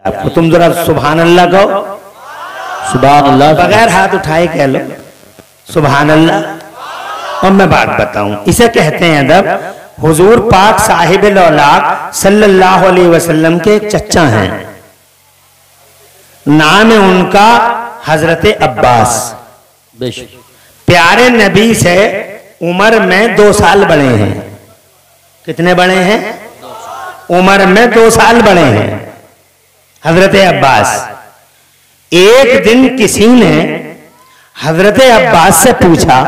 आपको। तुम जरा सुभान अल्लाह कहो, सुभान अल्लाह, बगैर हाथ उठाए कह लो सुभान अल्लाह। और मैं बात बताऊं, इसे कहते हैं अदब। हुजूर पाक साहिब औलाद सल्लल्लाहु अलैहि वसल्लम के एक चचा हैं, नाम है उनका हजरत अब्बास। प्यारे नबी से उम्र में 2 साल बड़े हैं। कितने बड़े हैं? उम्र में 2 साल बड़े हैं हजरत अब्बास। एक दिन किसी ने हजरत अब्बास से पूछा,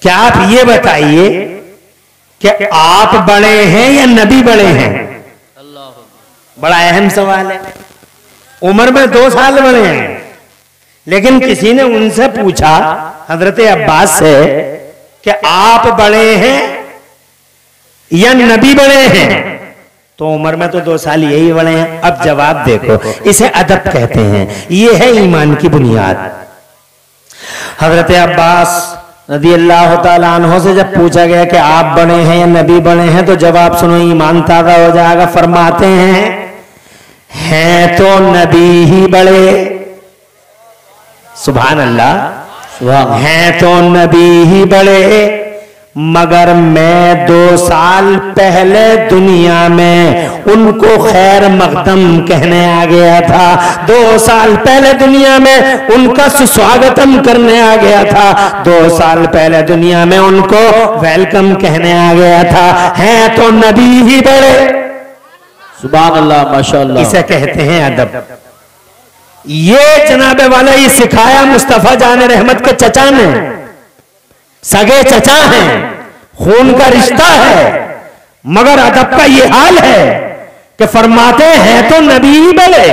क्या आप ये बताइए कि आप बड़े हैं या नबी बड़े हैं? बड़ा अहम सवाल है। उम्र में 2 साल बड़े हैं, लेकिन किसी ने उनसे पूछा हजरत अब्बास से कि आप बड़े हैं या नबी बड़े हैं? तो उम्र में तो 2 साल यही बड़े हैं। अब जवाब देखो, इसे अदब कहते हैं। यह है ईमान की बुनियाद। हजरत अब्बास रज़ी अल्लाह ताला अन्हु से जब पूछा गया कि आप बड़े हैं या नबी बड़े हैं, तो जवाब सुनो, ईमान ताज़ा हो जाएगा। फरमाते हैं तो नबी ही बड़े, सुभान अल्लाह, हैं तो नबी ही बड़े, मगर मैं 2 साल पहले दुनिया में उनको खैर मकदम कहने आ गया था। 2 साल पहले दुनिया में उनका सुस्वागतम करने आ गया था। 2 साल पहले दुनिया में उनको वेलकम कहने आ गया था। हैं तो नबी ही बड़े, सुभान अल्लाह, माशाअल्लाह। इसे कहते हैं अदब। ये जनाबे वाला ये सिखाया मुस्तफा जान रहमत के चचा ने, सगे चचा हैं, खून का रिश्ता है, मगर अदब का ये हाल है कि फरमाते हैं तो नबी ही बड़े,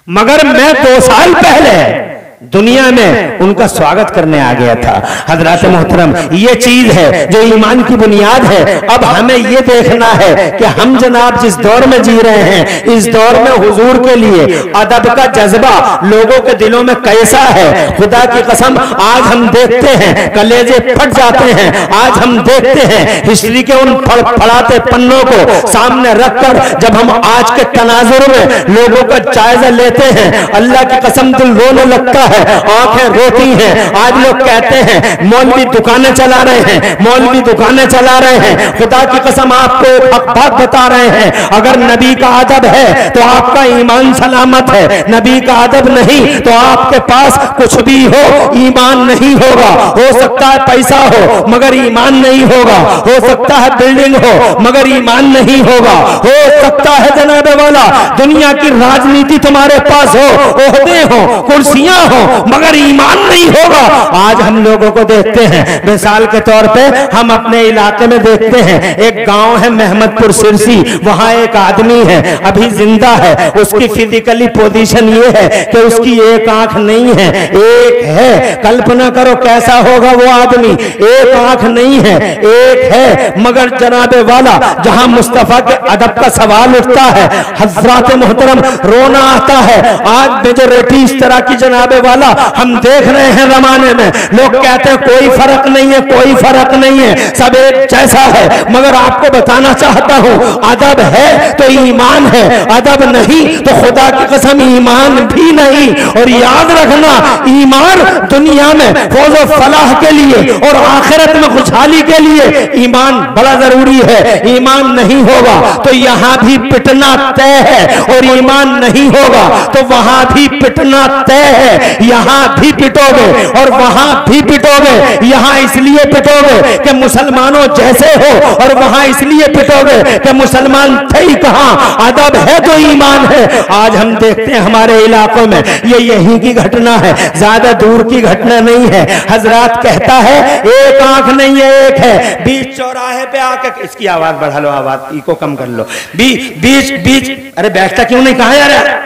मगर मैं 2 साल पहले दुनिया में उनका स्वागत करने आ गया था। हजरत मोहतरम, ये चीज है जो ईमान की बुनियाद है। अब हमें ये देखना है कि हम जनाब जिस दौर में जी रहे हैं, इस दौर में हुजूर के लिए अदब का जज्बा लोगों के दिलों में कैसा है। खुदा की कसम, आज हम देखते हैं कलेजे फट जाते हैं। आज हम देखते हैं हिस्ट्री के उन फड़फड़ाते पन्नों को सामने रखकर जब हम आज के तनाजुर में लोगों का जायजा लेते हैं, अल्लाह की कसम दिल रोने लगता है, आंखें रोती हैं। आज लोग कहते हैं मौलवी दुकानें चला रहे हैं, मौलवी दुकानें चला रहे हैं। खुदा की कसम आपको एक बात बता रहे हैं, अगर नबी का अदब है तो आपका ईमान सलामत है, नबी का अदब नहीं तो आपके पास कुछ भी हो ईमान नहीं होगा। हो सकता है पैसा हो मगर ईमान नहीं होगा, हो सकता है बिल्डिंग हो मगर ईमान नहीं होगा, हो सकता है जनाबे वाला दुनिया की राजनीति तुम्हारे पास हो, ओहदे हो, कुर्सियां हो, मगर ईमान नहीं होगा। आज हम लोगों को देखते हैं, मिसाल के तौर पे हम अपने इलाके में देखते हैं, एक गांव है महमदपुर सिरसी, वहां एक आदमी है अभी जिंदा है। उसकी फिजिकली पोजीशन ये है कि उसकी एक आंख नहीं है, एक है। कल्पना करो कैसा होगा वो आदमी, एक आंख नहीं है, एक है। मगर जनाबे वाला जहां मुस्तफा के अदब का सवाल उठता है, हजरात मोहतरम, रोना आता है। आज मेजोरिटी इस तरह की जनाबे वाला हम देख रहे हैं जमाने में, लोग कहते हैं कोई फर्क नहीं है, कोई फर्क नहीं है, सब एक जैसा है। मगर आपको बताना चाहता हूं, अदब है तो ईमान है, अदब नहीं तो खुदा की कसम ईमान भी नहीं। और याद रखना, ईमान दुनिया में फौज व फलाह के लिए और आखिरत में खुशहाली के लिए ईमान बड़ा जरूरी है। ईमान नहीं होगा तो यहां भी पिटना तय है, और ईमान नहीं होगा तो वहां भी पिटना तय है। यहां भी पिटोगे और वहां भी पिटोगे। यहां इसलिए पिटोगे कि मुसलमानों जैसे हो, और वहां इसलिए पिटोगे कि मुसलमान थे ही कहां। अदब है तो ईमान है। आज हम देखते हैं हमारे इलाकों में ये यहीं की घटना है, ज्यादा दूर की घटना नहीं है। हजरात कहता है एक आंख नहीं है, एक है। बीच चौराहे पे आके, इसकी आवाज बढ़ा लो, आवाज इको कम कर लो। बीच बीच, अरे बैठता क्यों नहीं, कहां यार?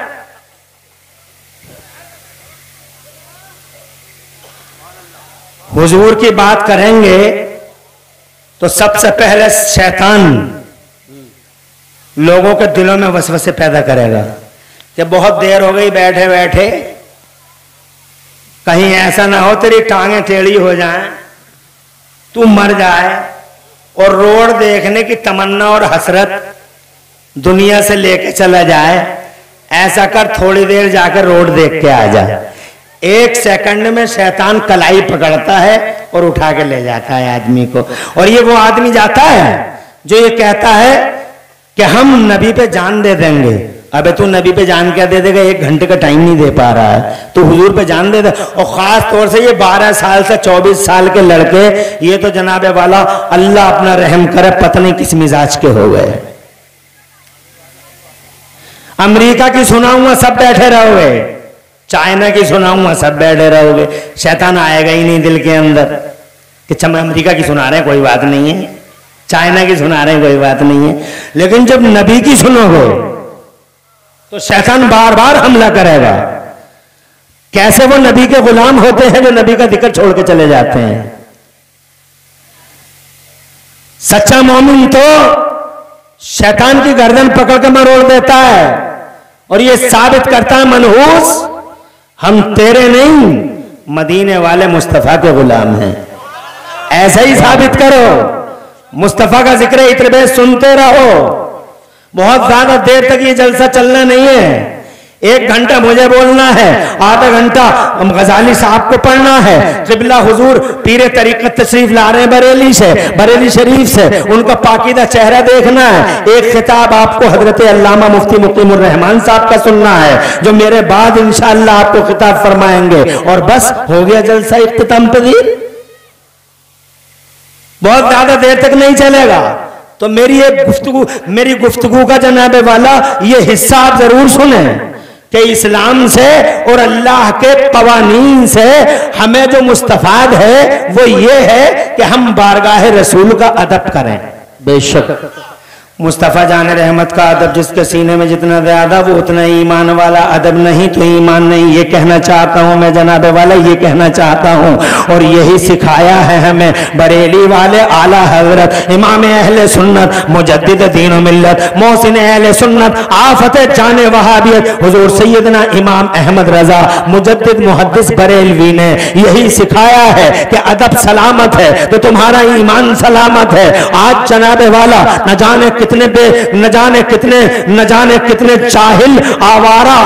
हुजूर की बात करेंगे तो सबसे पहले शैतान लोगों के दिलों में वसवसे पैदा करेगा कि बहुत देर हो गई बैठे बैठे, कहीं ऐसा ना हो तेरी टांगें टेढ़ी हो जाएं, तू मर जाए। और रोड देखने की तमन्ना और हसरत दुनिया से लेके चला जाए, ऐसा कर थोड़ी देर जाकर रोड देख के आ जा। 1 सेकंड में शैतान कलाई पकड़ता है और उठा के ले जाता है आदमी को। और ये वो आदमी जाता है जो ये कहता है कि हम नबी पे जान दे देंगे। अबे तू नबी पे जान क्या दे देगा? 1 घंटे का टाइम नहीं दे पा रहा है, तो हुजूर पे जान दे दे। और खास तौर से ये 12 साल से 24 साल के लड़के, ये तो जनाबे वाला अल्लाह अपना रहम करे, पता नहीं किस मिजाज के हो गए। अमेरिका की सुनाऊंगा सब बैठे रहोगे, चाइना की सुनाऊंगा सब बैठे रहोगे, शैतान आएगा ही नहीं दिल के अंदर कि चम अमेरिका की सुना रहे हैं कोई बात नहीं है, चाइना की सुना रहे हैं कोई बात नहीं है। लेकिन जब नबी की सुनोगे तो शैतान बार बार हमला करेगा। कैसे वो नबी के गुलाम होते हैं जो नबी का जिक्र छोड़ के चले जाते हैं। सच्चा मोमिन तो शैतान की गर्दन पकड़ के मरोड़ देता है और ये साबित करता है मनहूस हम तेरे नहीं मदीने वाले मुस्तफा के गुलाम हैं। ऐसा ही साबित करो, मुस्तफा का जिक्र इतने बेर सुनते रहो। बहुत ज्यादा देर तक ये जलसा चलना नहीं है, 1 घंटा मुझे बोलना है, आधा घंटा गजाली साहब को पढ़ना है। क़िबला हुजूर पीरे तरीक़त तशरीफ ला रहे हैं बरेली से, बरेली शरीफ से, उनका पाकीदा चेहरा देखना है। एक खिताब आपको हजरत अल्लामा मुफ्ती मुकीमुर रहमान साहब का सुनना है, जो मेरे बाद इंशाअल्लाह आपको खिताब फरमाएंगे। और बस हो गया जलसा इख्तिताम पजीर, बहुत ज्यादा देर तक नहीं चलेगा। तो मेरी गुफ्तगू का जनाबे वाला ये हिस्सा आप जरूर सुने कि इस्लाम से और अल्लाह के कवानीन से हमें जो मुस्तफाद है वो ये है कि हम बारगाह रसूल का अदब करें। बेशक मुस्तफ़ा जान रहमत का अदब जिसके सीने में जितना ज्यादा वो उतना ही ईमान वाला, अदब नहीं तो ईमान नहीं। ये कहना चाहता हूँ मैं जनाबे वाला, ये कहना चाहता हूँ। और यही सिखाया है हमें बरेली वाले आला हजरत इमाम अहले सुन्नत मुजद्दिद दीन व मिल्लत मोहसिन अहले सुन्नत आफत जाने वहाबियत हुजूर सैयदना इमाम अहमद रजा मुजद्दिद मुहद्दिस बरेलवी ने यही सिखाया है कि अदब सलामत है तो तुम्हारा ईमान सलामत है। आज जनाबे वाला न जाने कितने जाहिल आवारा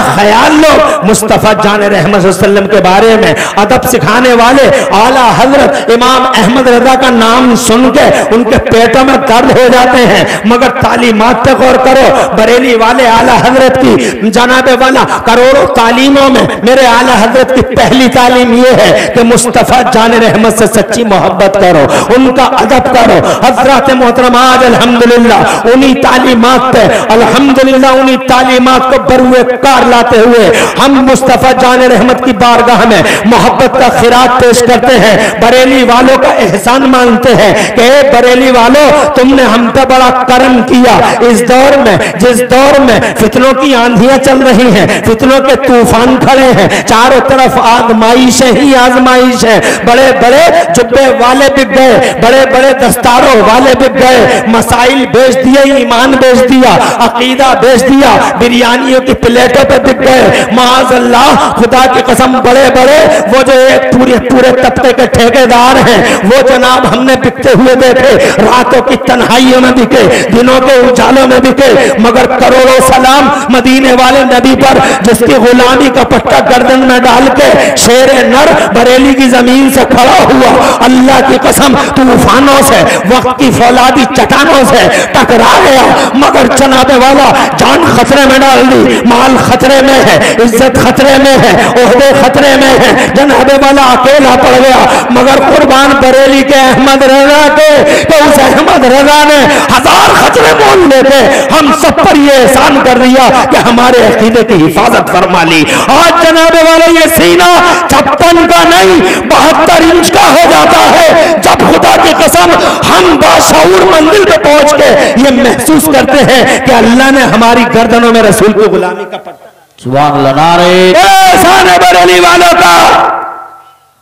ख्याल लोग मुस्तफा जान रहमत सल्लम के बारे में अदब सिखाने वाले आला हजरत इमाम अहमद रजा का नाम सुन के उनके पेटों में दर्द हो जाते हैं। मगर तालीमात पे गौर करो, बरेली वाले आला हजरत की जनाबे वाला करोड़ों तालीमों में मेरे आला हजरत की पहली तालीम ये है कि मुस्तफा जान रहमत से सच्ची मोहब्बत करो, उनका अदब करो। हजरत मोहतरमा आज अल्हम्दुलिल्लाह उन्हीं तालीमात पे अल्हम्दुलिल्लाह उन्हीं तालीमात को बरुए कार लाते हुए हम मुस्तफा जान रहमत की बारगाह में मोहब्बत का खिरात पेश करते हैं। बरेली वालों का एहसान मानते हैं कि बरेली वालों तुमने हम पे बड़ा करम किया। इस दौर में जिस दौर में फितनों की आंधियां चल रही हैं, फितनों के तूफान खड़े हैं, चारों तरफ आजमाइश ही आजमाइश है। बड़े बड़े जुब्बे वाले बिक गए, बड़े बड़े दस्तारों वाले बिक गए, मसाइल बेच दिए, ईमान बेच दिया, अकीदा बेच दिया, बिरयानियों की प्लेटों पे बिक गए। माअज़ल्लाह खुदा की कसम बड़े बड़े वो जो एक पूरे तबके के ठेकेदार हैं वो जनाब हमने बिकते हुए देखे, रातों की तन्हाइयों में बिके, दिनों के उजालों में बिके। मगर करोड़ों सलाम मदीने वाले नबी पर जिसकी गुलामी का पट्टा गर्दन में डाल के शेर नर बरेली की जमीन से खड़ा हुआ, अल्लाह की कसम तूफानों से वक्त की फौलादी चट्टानों से टकरा गया, मगर जनाबे वाला जान खतरे में डाल दी, माल खतरे में है, इज्जत खतरे में है, ओहदे खतरे में है, जनाबे वाला अकेला पड़ गया। मगर कुर्बान बरेली के अहमद रजा के तो उस अहमद रजा ने 1000 खतरे मोल लेके हम सब पर ये एहसान कर दिया कि हमारे अकीदे की हिफाजत फरमा ली। आज जनाबे वाला ये सीना 56 का नहीं 72 इंच का हो जाता है जब खुदा की कसम हम बाशऊर मंजिल पे पहुंच के ये महसूस करते हैं कि अल्लाह ने हमारी गर्दनों में रसूल की गुलामी का पट्टा। सुभान अल्लाह, नारे एहसान है बरेली वालों का,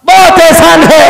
बहुत एहसान है।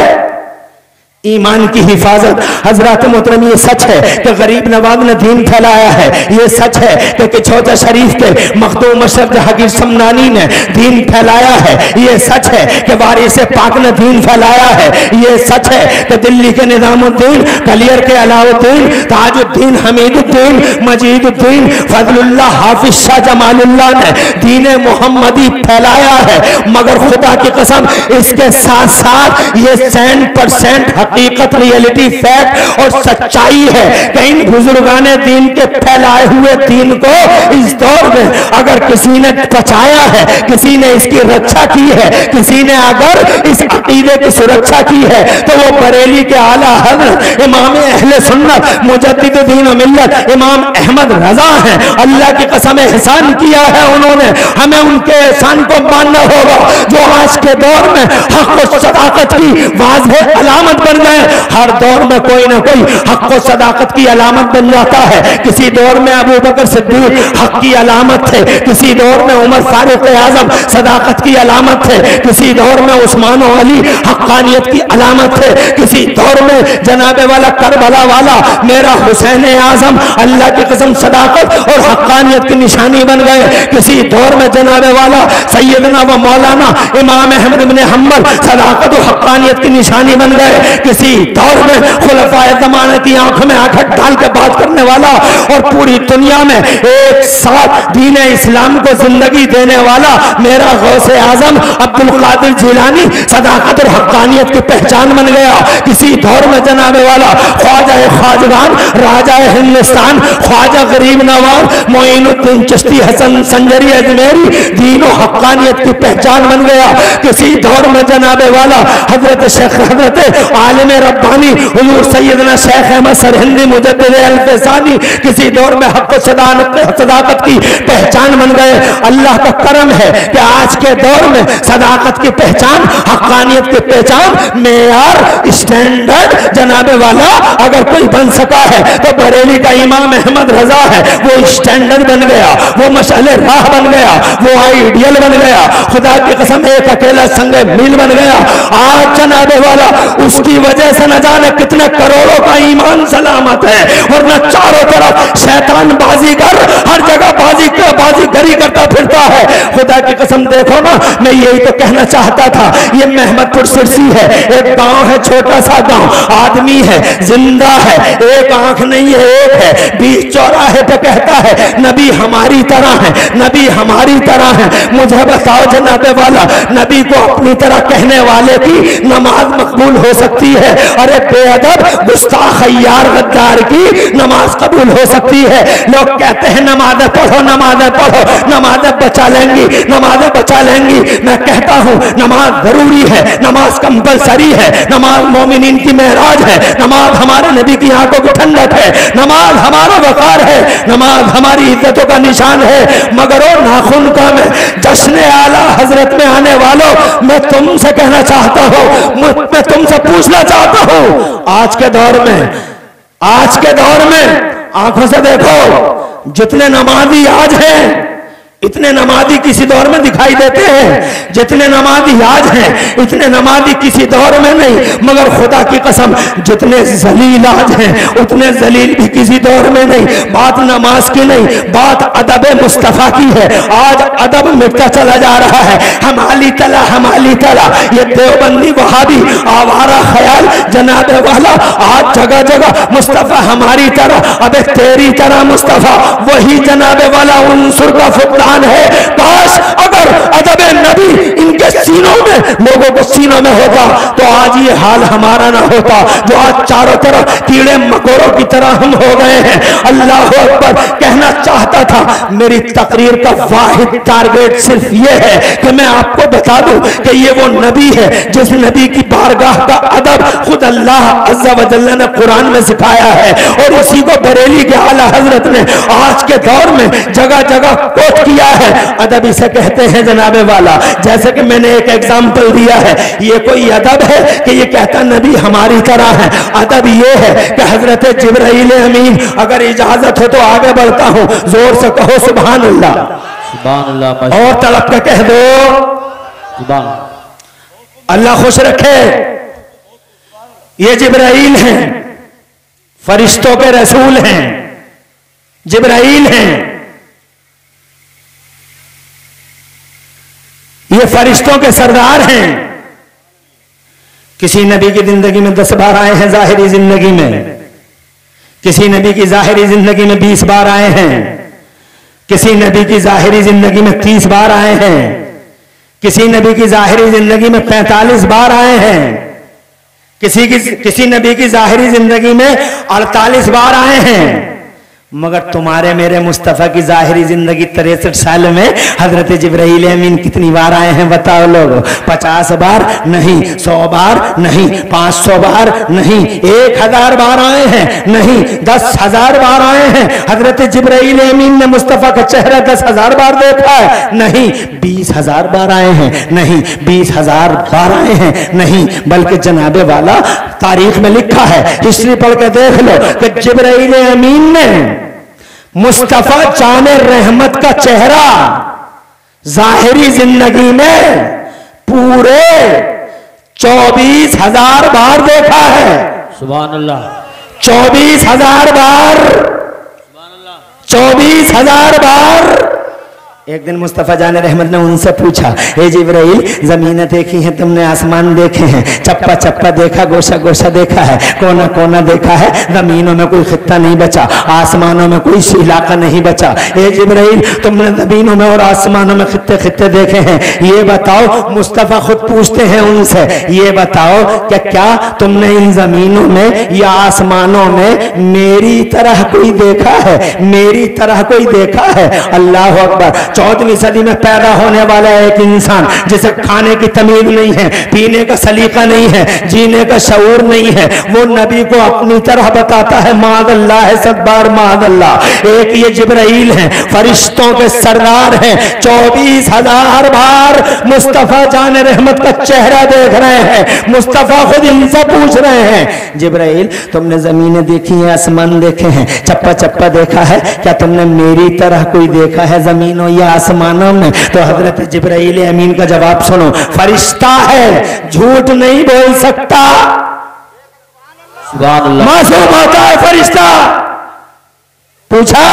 ईमान की हिफाजत। हजरत मोहतरम ये सच है कि गरीब नवाज ने दीन फैलाया है, ये सच है कि किछौजा शरीफ के मखदूम अशरफ जहांगीर समनानी ने दीन फैलाया है, ये सच है कि वारिस पाक ने दीन फैलाया है, ये सच है कि दिल्ली के निजामुद्दीन, कलियर के अलाउद्दीन, ताजुद्दीन, हमीदुद्दीन, मजीदुद्दीन, फजलुल्लाह, हाफिज शाह जमालुल्लाह ने दीन मोहम्मदी फैलाया है। मगर खुदा की कसम इसके साथ साथ ये 100% हकीकत, रियलिटी, फैक्ट और सच्चाई है कि इन बुजुर्गाने दीन के फैलाए हुए दीन को इस दौर में अगर किसी ने बचाया है, किसी ने इसकी रक्षा की है, किसी ने अगर इस अकीदे की सुरक्षा की है, तो वो बरेली के आला हज़रत इमाम अहले सुन्नत मुजद्दिद-ए-दीन व मिल्लत इमाम अहमद रजा हैं। अल्लाह की कसम एहसान किया है उन्होंने, हमें उनके एहसान को मानना होगा। जो आज के दौर में हक और सदाकत की वाज़ेह अलामत बन गए, हर दौर में कोई ना कोई हक और सदाकत की अलामत बन जाता है। किसी दौर में अबू बकर सिद्दीक हक की अलामत थे, किसी दौर में उमर फारूक आजम सदाकत की अलामत थे, किसी दौर में उस्मान और अली हक्कानियत की अलामत थे, किसी दौर में जनाबे वाला करबला वाला मेरा हुसैन आजम अल्लाह की कसम सदाकत और हक्कानियत की निशानी बन गए, किसी दौर में जनाबे वाला सैयदना व मौलाना इमाम अहमद इब्न हंबल सदाकत और हक्कानियत की निशानी बन गए, किसी दौर में खुलफाए ज़माने की आंखों में आंखें डाल के बात करने वाला और पूरी दुनिया में एक साथ दीन इस्लाम को जिंदगी देने वाला मेरा गौसे आजम अब्दुल कादिर जिलानी सदाकत और हक्कानियत की पहचान बन गया। किसी दौर में जनाबे वाला ख्वाजा ख्वाजगान, राजा हिंदुस्तान, ख्वाजा गरीब नवाज मोइनुद्दीन चिश्ती हसन संजरी अजमेरी दीनो हक्कानियत की पहचान बन गया। किसी दौर में जनाबे वाला हजरत शेख हजरत आलिम रब्बानी हुजूर सैयदना शेख अहमद सरहिंदी मुजद्दिद अल-फैसानी किसी दौर में हक सदाकत की पहचान बन गए। अल्लाह का करम है कि आज के दौर में सदाकत की पहचान, हक्कानियत की पहचान, मेयार, स्टैंडर्ड जनाबे वाला अगर कोई बन सका है तो बरेली का इमाम अहमद रजा है, वो स्टैंडर्ड बन गया, वो मशाले राह बन गया, वो आइडियल बन गया। खुदा की कसम एक अकेला संग मील बन गया। आज जनाबे वाला उसकी वजह से न जाने कितने करोड़ों का ईमान सलामत है, वरना चारों तरफ शैतान बाजीगर हर जगह बाजीगरी करता फिरता है। खुदा की कसम देखो ना, मैं यही तो कहना चाहता था। ये महमदपुर सिरसी है, एक गांव है, छोटा सा गांव, आदमी है, जिंदा है, एक आंख नहीं है, एक है, बीच चौराहे पे कहता है नबी हमारी तरह है, नबी हमारी तरह है। मुझे बताओ जनाबे वाला, नबी को अपनी तरह कहने वाले की नमाज मकबूल हो सकती है? अरे बेअदब, गुस्ताख, यार, गद्दार की नमाज कबूल हो सकती है? लोग कहते हैं नमाज़ें पढ़ो, नमाज़ें पढ़ो, नमाज़ें बचा लेंगी, नमाज़ें बचा लेंगी। मैं कहता हूँ नमाज जरूरी है, नमाज कंपलसरी है, नमाज मोमिनीन की मेहराज है, नमाज हमारे नबी की आंखों की ठंडक है, नमाज हमारा वकार है, नमाज हमारी इज्जतों का निशान है। मगर ओ नाखून का मैं जश्न आला हजरत में आने वालों, मैं तुमसे कहना चाहता हूँ, मैं तुमसे पूछना चाहता हूँ, आज के दौर में आंखों से देखो, जितने नमाजी आज हैं इतने नमाजी किसी दौर में दिखाई देते हैं, जितने नमाजी आज हैं इतने नमाजी किसी दौर में नहीं। मगर खुदा की कसम जितने जलील आज हैं उतने जलील भी किसी दौर में नहीं। बात नमाज की नहीं, बात अदब मुस्तफा की है। आज अदब मिटता चला जा रहा है। हमाली तला ये देवबंदी वहाबी आवारा ख्याल जनाबे वाला आज जगह जगह मुस्तफा हमारी तरह, अबे तेरी तरह मुस्तफा, वही जनाबे वाला उनसुर का फुकदान है। काश अगर अदब नबी इनके सीनों में, लोगों को सीनों में होता तो आज ये हाल हमारा ना होता, जो आज चारों तरफ कीड़े मकोड़ों की तरह हम हो गए हैं। अल्लाह अकबर कहना चाहता था। मेरी तकरीर का वाहिद टारगेट सिर्फ ये है कि मैं आपको बता दूं कि ये वो नबी है जिस नबी की बारगाह का अदब खुद अल्लाह अज़्ज़ा व जल्ला ने कुरान में सिखाया है, और इसी को बरेली के आला हजरत ने आज के दौर में जगह जगह कोट किया है। अदब इसे कहते हैं जनाबे वाला। जैसे कि मैंने एक एग्जाम्पल दिया है, ये कोई अदब है कि ये कहता नबी हमारी तरह है? अदब ये है कि हजरत जिब्राइल अमीन, अगर इजाजत हो तो आगे बढ़ता हूं, जोर से कहो सुभान अल्लाह, सुभान अल्लाह, और तड़प के कह दो सुभान अल्लाह खुश रखे। ये जिब्राइल हैं, फरिश्तों के रसूल हैं, जिब्राइल हैं। ये फरिश्तों के सरदार हैं। किसी नबी की जिंदगी में 10 बार आए हैं जाहिरी जिंदगी में, किसी नबी की जाहिरी जिंदगी में 20 बार आए हैं, किसी नबी की जाहिरी जिंदगी में 30 बार आए हैं, किसी नबी की जाहिरी जिंदगी में 45 बार आए हैं, किसी नबी की जाहिरी जिंदगी में 48 बार आए हैं। मगर तुम्हारे मेरे मुस्तफा की जाहिरी जिंदगी 63 साल में हजरत जिब्राइल अमीन कितनी बार आए हैं बताओ लोग? 50 बार नहीं, 100 बार नहीं, 500 बार नहीं, 1000 बार आए हैं नहीं, 10,000 बार आए हैं। हजरत जिब्राइल अमीन ने मुस्तफा का चेहरा 10,000 बार देखा है नहीं, 20,000 बार आए हैं नहीं, 20,000 बार आए हैं नहीं, बल्कि जनाबे वाला तारीख में लिखा है, हिस्ट्री पढ़ के देख लो कि जिब्राइल अमीन ने मुस्तफा जाने रहमत का चेहरा जाहिरी जिंदगी में पूरे 24,000 बार देखा है। सुभान अल्लाह। 24,000 बार, 24,000 बार। एक दिन मुस्तफा जाने रहमत ने उनसे पूछा, हे जिब्राइल, जमीनें देखी हैं तुमने, आसमान देखे हैं, चप्पा चप्पा देखा, गोशा गोशा देखा है, कोना कोना देखा है, जमीनों में कोई खित्ता नहीं बचा, आसमानों में कोई इलाका नहीं बचा। हे जिब्राइल, तुमने जमीनों में और आसमानों में खित्ते खित्ते देखे हैं, ये बताओ। मुस्तफा खुद पूछते हैं उनसे, ये बताओ क्या तुमने इन जमीनों में या आसमानों में मेरी तरह कोई देखा है, मेरी तरह कोई देखा है? अल्लाह अकबर। 14वीं सदी में पैदा होने वाला एक इंसान जिसे खाने की तमीज नहीं है, पीने का सलीका नहीं है, जीने का शऊर नहीं है, वो नबी को अपनी तरह बताता है मादअल्लाह है, सदबार मादअल्लाह। एक ये जिब्राइल हैं, फरिश्तों के सरदार हैं, 24,000 बार मुस्तफा जाने रहमत का चेहरा देख रहे हैं। मुस्तफा खुद इनसे पूछ रहे हैं, जिब्राइल, तुमने जमीनें देखी हैं, आसमान देखे हैं, चप्पा चप्पा देखा है, क्या तुमने मेरी तरह कोई देखा है जमीनों या आसमानों में? तो हजरत जिब्राइल अमीन का जवाब सुनो, फरिश्ता है, झूठ नहीं बोल सकता, मासूम होता है फरिश्ता। पूछा,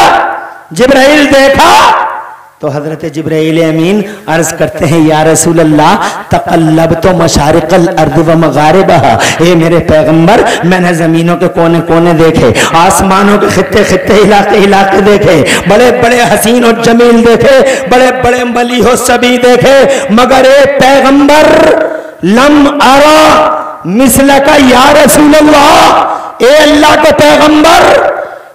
जिब्राइल देखा? तो हजरत जिब्राइल अमीन अर्ज करते हैं, या रसूल अल्लाह, तक़ल्लब तो मशारिक़ल अर्द व मगारिबहा। ए मेरे पैगंबर, मैंने जमीनों के कोने कोने देखे, आसमानों के खित्ते खित्ते, इलाके इलाके देखे, बड़े बड़े हसीन और जमील देखे, बड़े बड़े मली हो सभी देखे, मगर ए पैगंबर, लम अरा मिस्ल का या रसूल अल्लाह, ए अल्लाह के पैगंबर,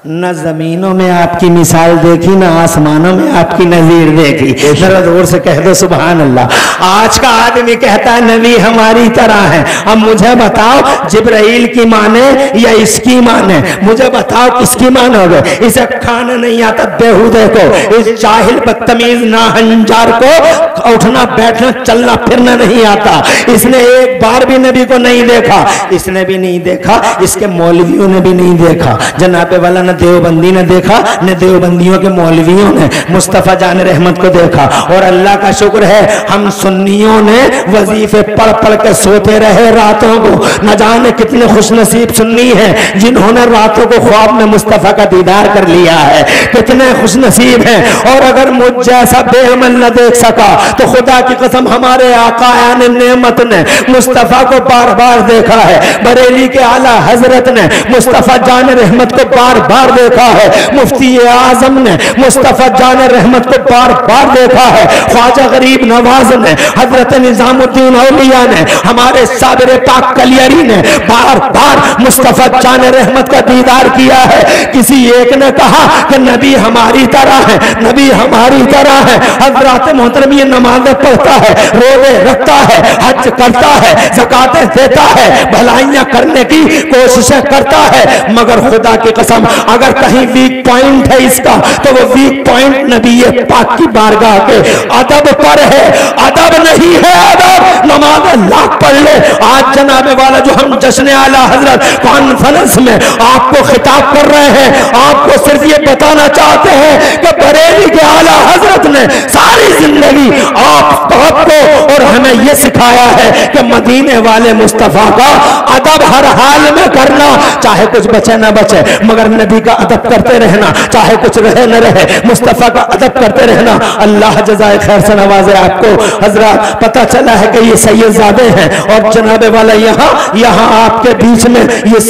न जमीनों में आपकी मिसाल देखी, न आसमानों में आपकी नजीर देखी। जरा जोर से कह दो सुभान अल्लाह। आज का आदमी कहता है नबी हमारी तरह है। अब मुझे बताओ, जिब्राइल की माने या इसकी माने? मुझे बताओ किसकी मानोगे? इसे खाना नहीं आता बेहुदे को, इस जाहिल बदतमीज नाहंजार को उठना बैठना चलना फिरना नहीं आता। इसने एक बार भी नबी को नहीं देखा, इसने भी नहीं देखा, इसके मौलवियों ने भी नहीं देखा, जनाबे वाला न देवबंदी ने देखा, न देवबंदियों के मौलवियों ने मुस्तफा जान रहमत को देखा। और अल्लाह का शुक्र है, हम सुन्नियों ने वजीफे पढ़ पढ़ के सोते रहे रातों को। न जाने कितने खुशनसीब सुन्नी हैं जिन्होंने रातों को ख्वाब में मुस्तफा का दीदार कर लिया है, कितने खुशनसीब हैं। और अगर मुझ जैसा बेअमल न देख सका तो खुदा की कसम हमारे आका यानी नेमत ने मुस्तफा को बार बार देखा है। बरेली के आला हजरत ने मुस्तफा जान रहमत को बार बार देखा है। मुफ्ती आजम ने मुस्तफा जान रहमत को बार बार देखा है। ख्वाजा गरीब नवाज ने, हजरत निजामुद्दीन औलिया ने, हमारे साबिर पाक कलियरी ने बार बार मुस्तफा जान रहमत का दीदार किया है। किसी एक ने कहा कि नबी हमारी तरह है, नबी हमारी तरह है। हजरत मोहतरम ये नमाजें पढ़ता है, रोजे रखता है, हज करता है, ज़कातें देता है, भलाइयां करने की कोशिशें करता है, मगर खुदा की कसम अगर कहीं वीक पॉइंट है इसका तो वो वीक पॉइंट नबी पाक की बारगाह के अदब पर है। अदब नहीं है अदब, नमाज लाख पढ़ ले। आज जनाबे वाला जो हम जश्न आला हजरत कॉन्फ्रेंस में आपको खिताब कर रहे हैं, आपको सिर्फ ये बताना चाहते हैं कि बरेली के आला हजरत ने सारी जिंदगी आपको और हमें हमें ये सिखाया है कि मदीने वाले मुस्तफा का अदब हर हाल में करना, चाहे कुछ बचे ना बचे मगर नबी का अदब करते रहना, चाहे कुछ रहे न रहे मुस्तफा का अदब करते रहना। अल्लाह जज़ाए खैर से नवाजे आपको। हजरत पता चला है कि ये सैयदजादे हैं और जनाबे वाला यहाँ आपके बीच में ये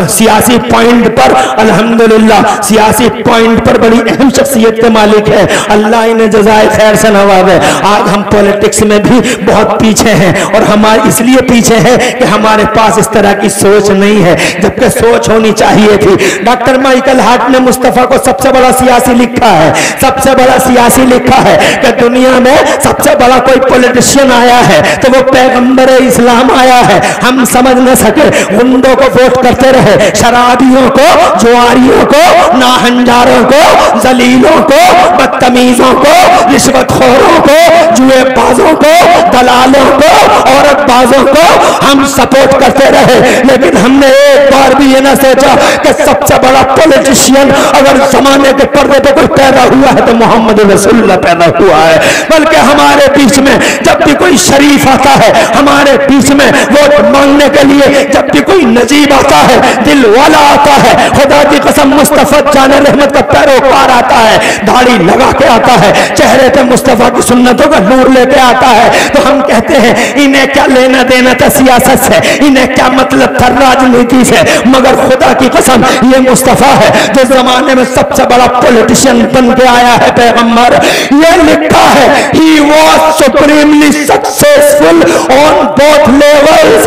सियासी पॉइंट पर अल्हम्दुलिल्लाह सियासी पॉइंट पर बड़ी अहम शख्सियत के मालिक है। अल्लाह इन्हें जज़ाए खैर से नवाजे। आज हम पॉलिटिक्स में भी बहुत पीछे हैं और हमारे इसलिए पीछे हैं कि हमारे पास इस तरह की सोच नहीं है, जबकि सोच होनी चाहिए थी। डॉक्टर माइकल हार्ट ने मुस्तफा को सबसे बड़ा सियासी लिखा है, सबसे बड़ा सियासी लिखा है कि दुनिया में सबसे बड़ा कोई पॉलिटिशियन आया है तो वो पैगंबर इस्लाम आया है। हम समझ न सके, गुंडों को वोट करते रहे, शराबियों को, जुआरियों को, नाहंजारों को, जलीलों को, बदतमीजों को, रिश्वतखोरों को, जुएबाजों को, दलालों को, औरतबाजों को हम सपोर्ट करते रहे, लेकिन हमने एक बार भी ये ना सोचा कि सबसे बड़ा पॉलिटिशियन अगर जमाने के पर्दे पे कोई पैदा हुआ है तो मोहम्मद रसूलुल्लाह पैदा हुआ है। बल्कि हमारे बीच में जब भी कोई शरीफ आता है, हमारे बीच में वोट मांगने के लिए जब भी कोई नजीब आता है, दिल वाला आता है, खुदा की कसम मुस्तफा जाने रहमत का पैरोकार आता है, दाढ़ी लगा के आता है, चेहरे पे मुस्तफा की सुन्नतों का नूर लेके आता है, तो हम कहते हैं इन्हें क्या लेना देना था सियासत से, इन्हें क्या मतलब था राजनीति से। मगर खुदा की कसम ये मुस्तफा है जो जमाने में सबसे बड़ा पॉलिटिशियन बन के आया है। पैगंबर ये लिखा है he was supremely successful on both levels.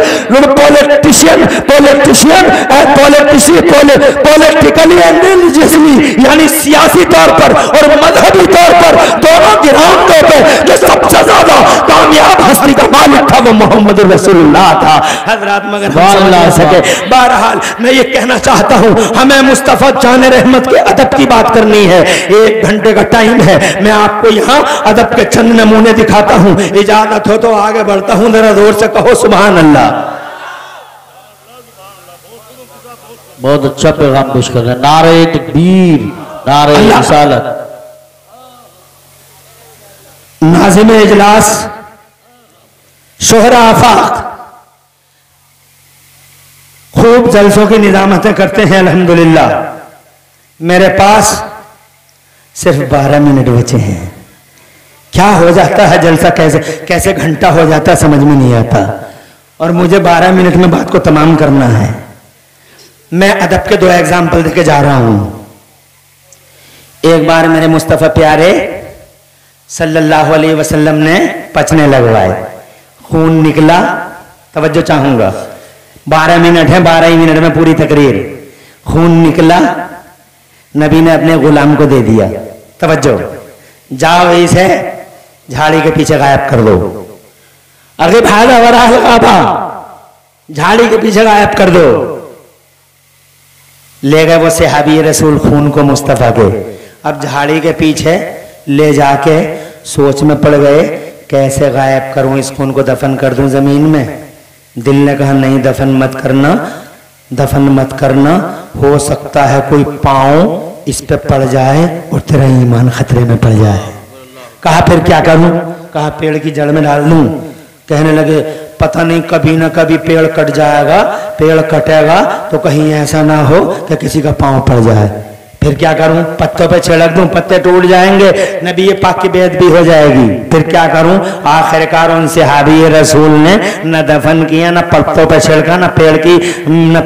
Politically and religiously, यानी सियासी तौर पर और मजहबी तौर पर दोनों गिरावटों पे जो सबसे ज्यादा कामयाब हस्ती का मालिक था वो मोहम्मद रसूलुल्लाह था। हजरत मगर हम सके। बहरहाल मैं ये कहना चाहता हूँ हमें मुस्तफा जाने रहमत के अदब की बात करनी है। 1 घंटे का टाइम है, मैं आपको यहाँ अदब के चंद नमूने दिखाता हूँ। इजाजत हो तो आगे बढ़ता हूँ, जरा जोर से कहो सुभान अल्लाह। बहुत अच्छा पैगाम पेश कर रहे हैं। नारे तकबीर, नारे रिसालत। नाज़िम इजलास, शोहरा आफाक खूब जलसों की निजामतें करते हैं अल्हम्दुलिल्लाह। मेरे पास सिर्फ 12 मिनट बचे हैं। क्या हो जाता है जलसा, कैसे कैसे घंटा हो जाता है समझ में नहीं आता, और मुझे 12 मिनट में बात को तमाम करना है। मैं अदब के 2 एग्जाम्पल देके जा रहा हूं। एक बार मेरे मुस्तफा प्यारे सल्लल्लाहु अलैहि वसल्लम ने पचने लगवाए, खून निकला। तवज्जो चाहूंगा, 12 मिनट है, 12 ही मिनट में पूरी तकरीर। खून निकला, नबी ने अपने गुलाम को दे दिया। तवज्जो, जाओ इसे झाड़ी के पीछे गायब कर दो। अरे भागा वराह लगा, झाड़ी के पीछे गायब कर दो। ले गए वो सहाबी रसूल खून को मुस्तफा के। अब झाड़ी के पीछे ले जाके सोच में पड़ गए, कैसे गायब करूं इस खून को, दफन कर दूं जमीन में। दिल ने कहा नहीं, दफन मत करना, दफन मत करना, हो सकता है कोई पांव इस पे पड़ जाए और तेरा ईमान खतरे में पड़ जाए। कहा फिर क्या करूं? कहा पेड़ की जड़ में डाल दूं। कहने लगे पता नहीं कभी ना कभी पेड़ कट जाएगा, पेड़ कटेगा तो कहीं ऐसा ना हो कि किसी का पांव पड़ जाए। फिर क्या करूं? पत्तों पे छिड़क दूं, पत्ते टूट जाएंगे, नबी पाक की बेइज्जती भी हो जाएगी। फिर क्या करूं? आखिरकार उन सहाबी रसूल ने न दफन किया, न पत्तों पे छिड़का, न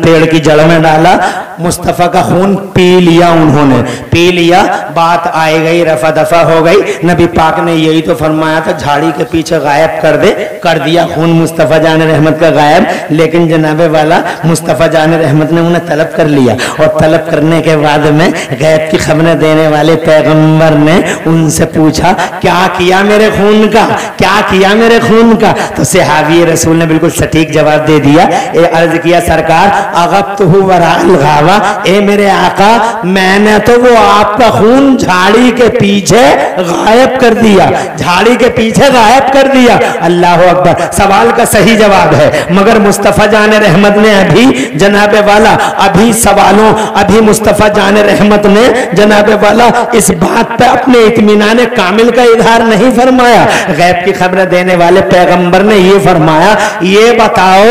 पेड़ की जड़ में डाला। मुस्तफा का खून पी लिया उन्होंने, पी लिया, बात आई गई, रफा दफा हो गई। नबी पाक ने यही तो फरमाया था झाड़ी के पीछे गायब कर दे, कर दिया खून मुस्तफा जान रहमत का गायब। लेकिन जनाबे वाला मुस्तफा जान रहमत ने उन्हें तलब कर लिया, और तलब करने के बाद में गैब की खबरें देने वाले पैगंबर ने उनसे पूछा क्या किया मेरे खून का, क्या किया मेरे खून का? तो सहाबी रसूल ने बिल्कुल सटीक जवाब दे दिया। अर्ज किया सरकार अगब्तहु वराअल गावा, ए मेरे आका मैंने तो वो आपका खून झाड़ी के पीछे गायब कर दिया, झाड़ी के पीछे गायब कर दिया। अल्लाह अकबर। सवाल का सही जवाब है, मगर मुस्तफा जान रहमत ने अभी जनाबे वाला अभी मुस्तफा जान रहमत हजरत ने जनाब वाला इस बात पे अपने इत्मीनान कामिल का इजहार नहीं फरमाया। गैब की खबरें देने वाले पैगंबर ने ये फरमाया, ये बताओ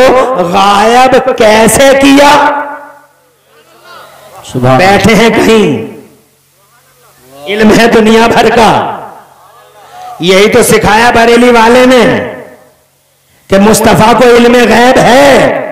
गायब कैसे किया। बैठे हैं कहीं, इल्म है दुनिया भर का, यही तो सिखाया बरेली वाले ने कि मुस्तफा को इल्म गैब है।